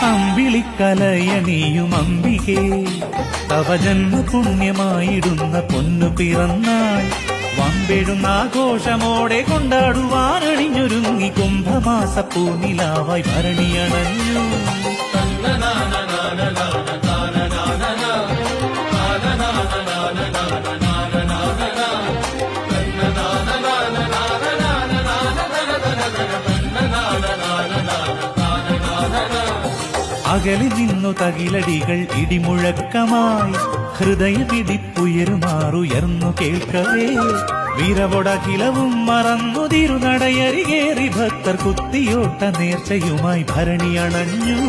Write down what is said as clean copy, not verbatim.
അമ്പിളിക്കലയണിയും അംബികേ, തവ ജന്മ പുണ്യമായിടുന്ന പൊന്നു പിറന്നാൾ വമ്പെഴുന്നാഘോഷമോടെ കൊണ്ടാടുവാനണിഞ്ഞൊരുങ്ങി കുംഭമാസ പൂനിലാവായി ഭരണിയണഞ്ഞു. അകലെ നിന്നു തകിലടികൾ ഇടിമുഴക്കമായി ഹൃദയമിടിപ്പുയരുമാറുയർന്നു കേൾക്കവേ, വീരവൊടകിലവും മറന്നു തിരുനടയരികേറി ഭക്തർ കുത്തിയോട്ട നേർച്ചയുമായി ഭരണിയണഞ്ഞു.